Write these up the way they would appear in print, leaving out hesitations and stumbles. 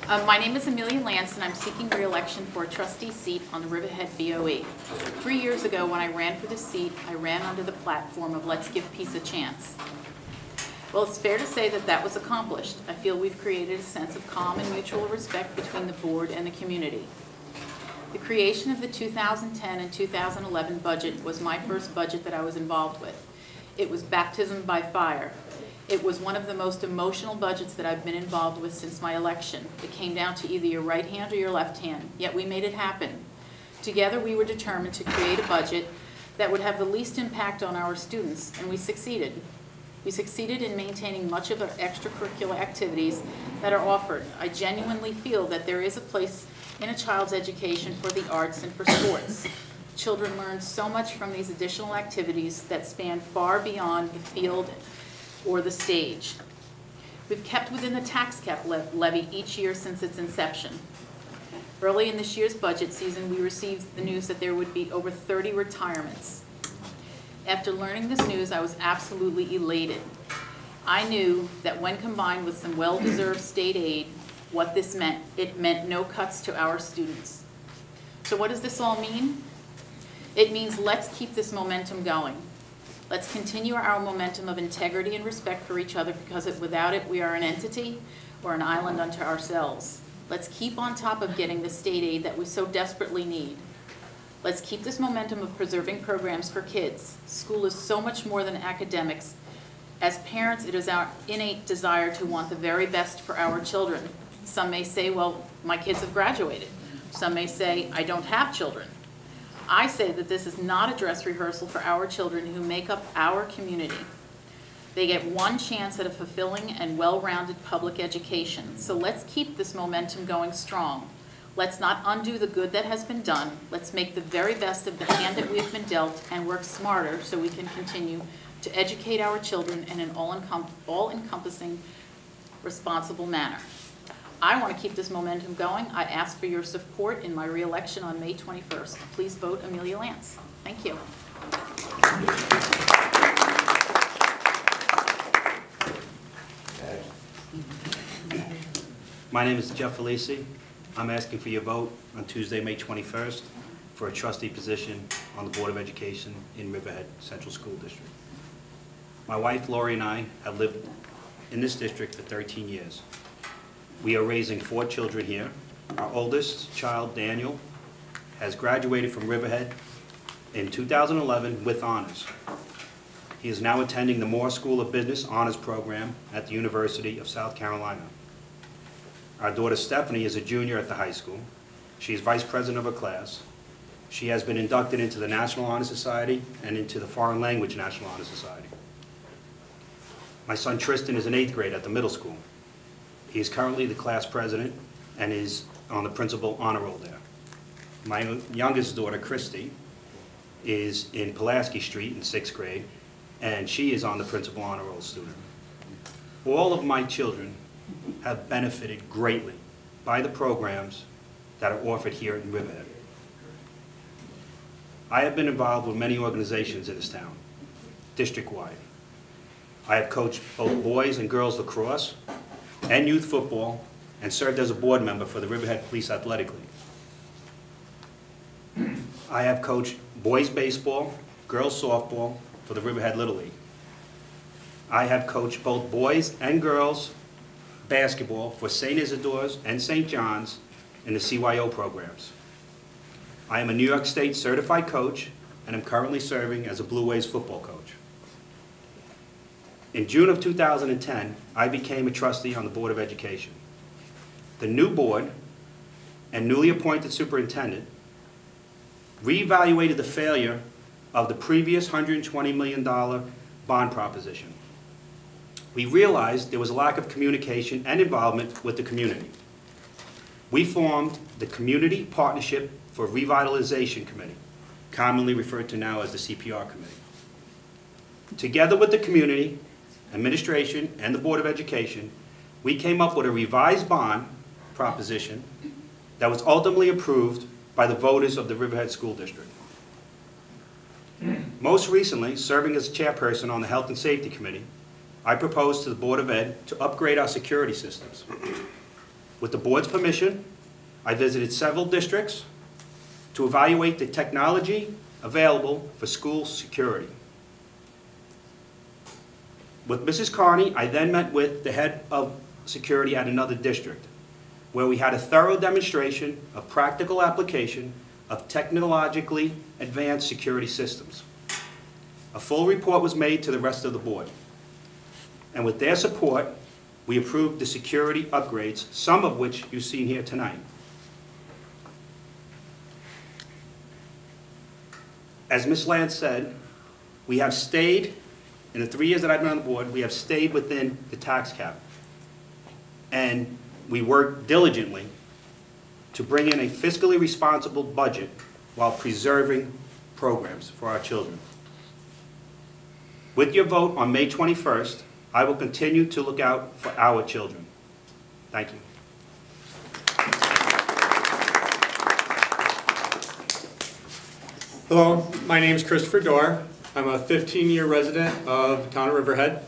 My name is Amelia Lance, and I'm seeking re-election for a trustee seat on the Riverhead BOE. 3 years ago, when I ran for this seat, I ran under the platform of Let's Give Peace a Chance. Well, it's fair to say that that was accomplished. I feel we've created a sense of calm and mutual respect between the board and the community. The creation of the 2010 and 2011 budget was my first budget that I was involved with. It was baptism by fire. It was one of the most emotional budgets that I've been involved with since my election. It came down to either your right hand or your left hand, yet we made it happen. Together we were determined to create a budget that would have the least impact on our students, and we succeeded. We succeeded in maintaining much of the extracurricular activities that are offered. I genuinely feel that there is a place in a child's education for the arts and for sports. Children learn so much from these additional activities that span far beyond the field or the stage. We've kept within the tax cap levy each year since its inception. Early in this year's budget season, we received the news that there would be over 30 retirements. After learning this news, I was absolutely elated. I knew that when combined with some well-deserved state aid, what this meant, it meant no cuts to our students. So what does this all mean? It means let's keep this momentum going. Let's continue our momentum of integrity and respect for each other, because without it, we are an entity or an island unto ourselves. Let's keep on top of getting the state aid that we so desperately need. Let's keep this momentum of preserving programs for kids. School is so much more than academics. As parents, it is our innate desire to want the very best for our children. Some may say, well, my kids have graduated. Some may say, I don't have children. I say that this is not a dress rehearsal for our children who make up our community. They get one chance at a fulfilling and well-rounded public education. So let's keep this momentum going strong. Let's not undo the good that has been done. Let's make the very best of the hand that we've been dealt and work smarter so we can continue to educate our children in an all-encompassing, responsible manner. I want to keep this momentum going. I ask for your support in my re-election on May 21st. Please vote Amelia Lance. Thank you. My name is Jeff Felici. I'm asking for your vote on Tuesday, May 21st for a trustee position on the Board of Education in Riverhead Central School District. My wife, Lori, and I have lived in this district for 13 years. We are raising 4 children here. Our oldest child, Daniel, has graduated from Riverhead in 2011 with honors. He is now attending the Moore School of Business Honors Program at the University of South Carolina. Our daughter, Stephanie, is a junior at the high school. She is vice president of her class. She has been inducted into the National Honor Society and into the Foreign Language National Honor Society. My son, Tristan, is in 8th grade at the middle school. He is currently the class president and is on the principal honor roll there. My youngest daughter, Christy, is in Pulaski Street in 6th grade, and she is on the principal honor roll student. All of my children have benefited greatly by the programs that are offered here in Riverhead. I have been involved with many organizations in this town, district-wide. I have coached both boys and girls lacrosse and youth football, and served as a board member for the Riverhead Police Athletic League. I have coached boys baseball, girls softball for the Riverhead Little League. I have coached both boys and girls basketball for St. Isidore's and St. John's in the CYO programs. I am a New York State certified coach and am currently serving as a Blue Waves football coach. In June of 2010, I became a trustee on the Board of Education. The new board and newly appointed superintendent reevaluated the failure of the previous $120 million bond proposition. We realized there was a lack of communication and involvement with the community. We formed the Community Partnership for Revitalization Committee, commonly referred to now as the CPR Committee. Together with the community, administration, and the Board of Education, we came up with a revised bond proposition that was ultimately approved by the voters of the Riverhead School District. Most recently, serving as chairperson on the Health and Safety Committee, I proposed to the Board of Ed to upgrade our security systems. With the board's permission, I visited several districts to evaluate the technology available for school security. With Mrs. Carney, I then met with the head of security at another district, where we had a thorough demonstration of practical application of technologically advanced security systems. A full report was made to the rest of the board. And with their support, we approved the security upgrades, some of which you've seen here tonight. As Ms. Lance said, we have stayed, in the 3 years that I've been on the board, we have stayed within the tax cap. And we worked diligently to bring in a fiscally responsible budget while preserving programs for our children. With your vote on May 21st, I will continue to look out for our children. Thank you. Hello, my name is Christopher Dorr. I'm a 15-year resident of the town of Riverhead.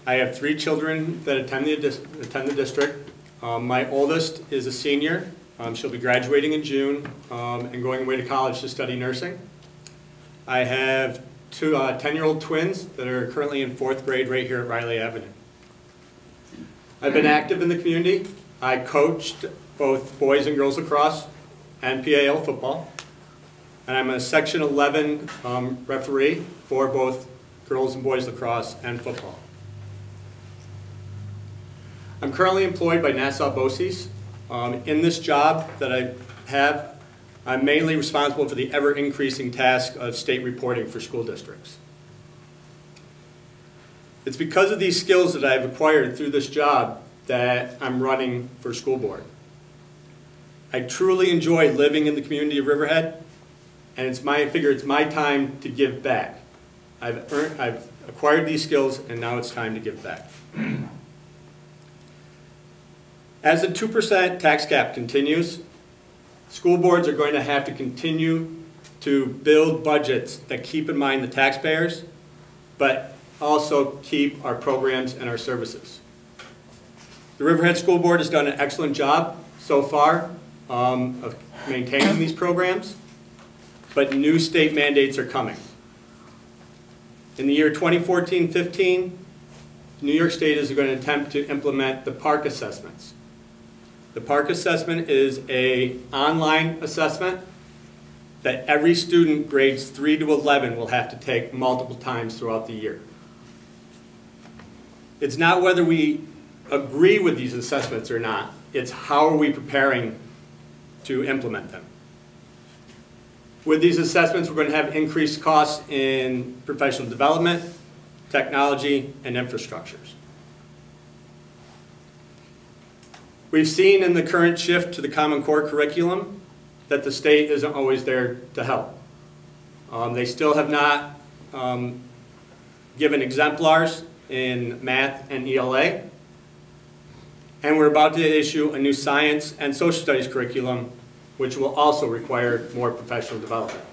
I have 3 children that attend the district. My oldest is a senior. She'll be graduating in June and going away to college to study nursing. I have 2 10-year-old twins that are currently in 4th grade right here at Riley Avenue. I've been active in the community. I coached both boys and girls lacrosse and PAL football. And I'm a Section 11 referee for both girls and boys lacrosse and football. I'm currently employed by Nassau BOCES. In this job that I have, I'm mainly responsible for the ever-increasing task of state reporting for school districts. It's because of these skills that I've acquired through this job that I'm running for school board. I truly enjoy living in the community of Riverhead, and I figure it's my time to give back. I've acquired these skills, and now it's time to give back. As the 2% tax cap continues, school boards are going to have to continue to build budgets that keep in mind the taxpayers, but also keep our programs and our services. The Riverhead School Board has done an excellent job so far of maintaining these programs, but new state mandates are coming. In the year 2014-15, New York State is going to attempt to implement the PARCC assessments. The PARCC assessment is an online assessment that every student grades 3 to 11 will have to take multiple times throughout the year. It's not whether we agree with these assessments or not, it's how are we preparing to implement them. With these assessments, we're going to have increased costs in professional development, technology, and infrastructures. We've seen in the current shift to the Common Core curriculum that the state isn't always there to help. They still have not given exemplars in math and ELA. And we're about to issue a new science and social studies curriculum, which will also require more professional development.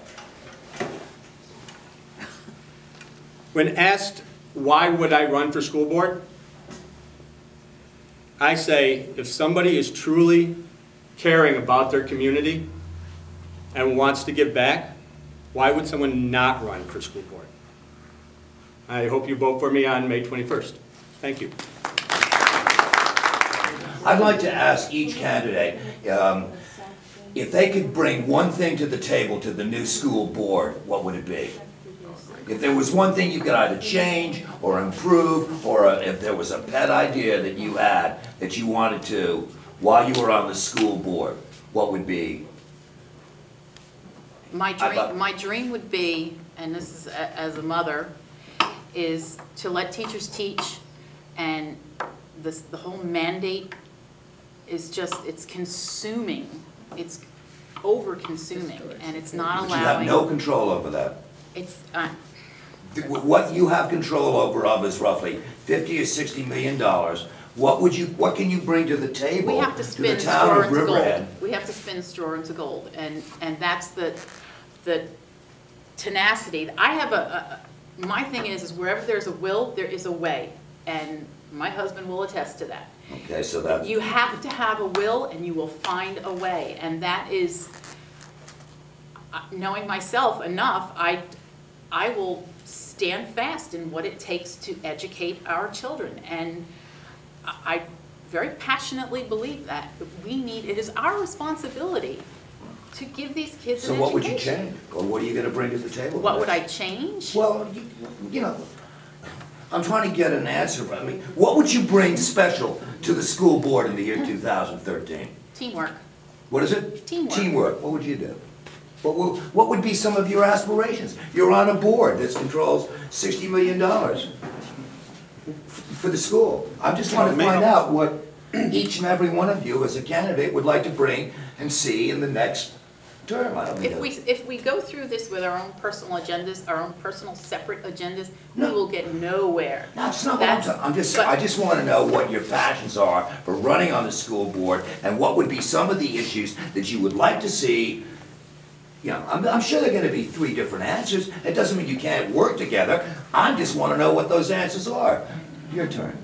When asked, why would I run for school board? I say, if somebody is truly caring about their community and wants to give back, why would someone not run for school board? I hope you vote for me on May 21st. Thank you. I'd like to ask each candidate if they could bring one thing to the table to the new school board, what would it be? If there was one thing you could either change or improve, or if there was a pet idea that you had that you wanted to while you were on the school board, what would be? My dream would be, and this is as a mother, is to let teachers teach, and the whole mandate is just, it's consuming. It's over-consuming, and it's not allowing... But you have no control over that. It's... what you have control over is roughly $50 or $60 million. What can you bring to the table we have to spin the town straw of into Riverhead? gold. We have to spin straw into gold, and that's the tenacity. I have my thing is wherever there's a will, there is a way. and my husband will attest to that. Okay, so that, You have to have a will and you will find a way, and that is, knowing myself enough, I will stand fast in what it takes to educate our children, and I very passionately believe that it is our responsibility to give these kids so an what would you education. change? Or what are you gonna bring to the table? What would I change? Well, you know, I'm trying to get an answer. I mean, what would you bring special to the school board in the year 2013? Teamwork. What is it? Teamwork. Teamwork. What would you do? What would be some of your aspirations? You're on a board that controls $60 million for the school. I just want to find out what each and every one of you as a candidate would like to bring and see in the next term. I don't mean If we go through this with our own personal agendas, our own personal separate agendas, we No. will get nowhere. That's not what I'm talking. I just want to know what your passions are for running on the school board and what would be some of the issues that you would like to see. You know, I'm sure there are going to be 3 different answers. It doesn't mean you can't work together. I just want to know what those answers are. Your turn.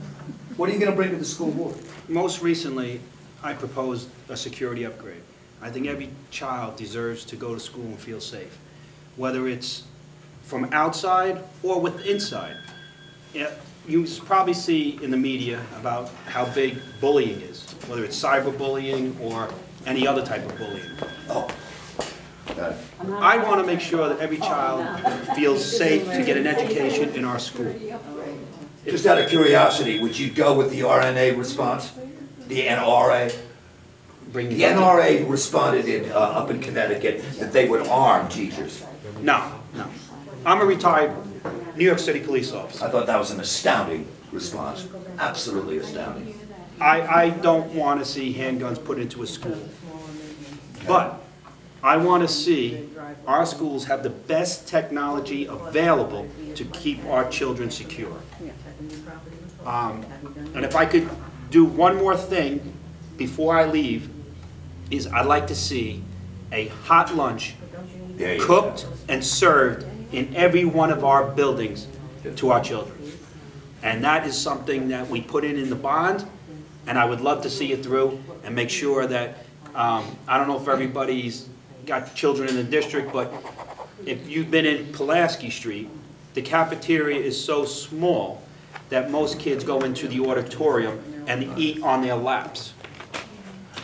What are you going to bring to the school board? Most recently, I proposed a security upgrade. I think every child deserves to go to school and feel safe, whether it's from outside or with inside. Yeah, you probably see in the media about how big bullying is, whether it's cyberbullying or any other type of bullying. Oh, got it. I want to make sure that every child feels safe to get an education in our school. Just out of curiosity, would you go with the RNA response? The NRA? Bring The NRA responded up in Connecticut that they would arm teachers. No, no. I'm a retired New York City police officer. I thought that was an astounding response. Absolutely astounding. I don't want to see handguns put into a school. But I want to see our schools have the best technology available to keep our children secure. And if I could do one more thing before I leave, is I'd like to see a hot lunch There you cooked go. and served in every one of our buildings to our children. And that is something that we put in the bond, and I would love to see it through and make sure that, I don't know if everybody's got children in the district, but if you've been in Pulaski Street, the cafeteria is so small that most kids go into the auditorium and eat on their laps.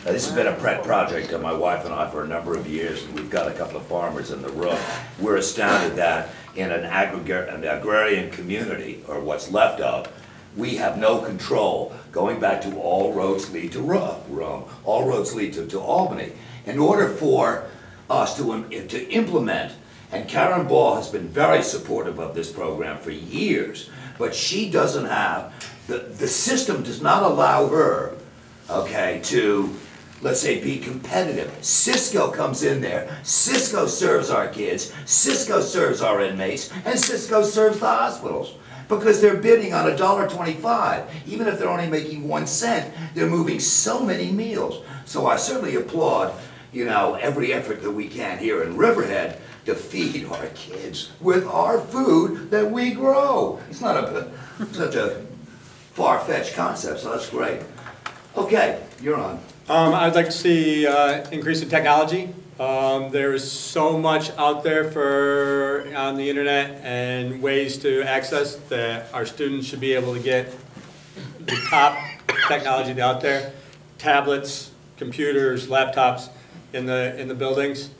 Now, this has been a pet project of my wife and I for a number of years, and we've got a couple of farmers in the room. We're astounded that in an agrarian community, or what's left of, we have no control, going back to all roads lead to Rome, all roads lead to Albany. In order for us to implement, and Karen Ball has been very supportive of this program for years, but she doesn't have, the system does not allow her, okay, to, let's say, be competitive. Cisco comes in there, Cisco serves our kids, Cisco serves our inmates, and Cisco serves the hospitals. Because they're bidding on $1.25. Even if they're only making 1 cent, they're moving so many meals. So I certainly applaud, you know, every effort that we can here in Riverhead to feed our kids with our food that we grow. It's not such a far-fetched concept, so that's great. Okay, you're on. I'd like to see increase in technology. There is so much out there on the internet and ways to access that our students should be able to get the top technology out there. Tablets, computers, laptops in the buildings.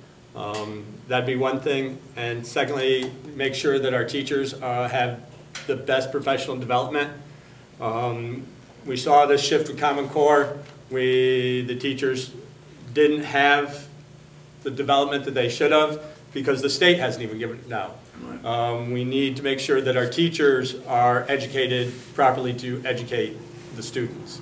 That'd be one thing. And secondly, make sure that our teachers have the best professional development. We saw this shift with Common Core. The teachers didn't have the development that they should have because the state hasn't even given it now. We need to make sure that our teachers are educated properly to educate the students.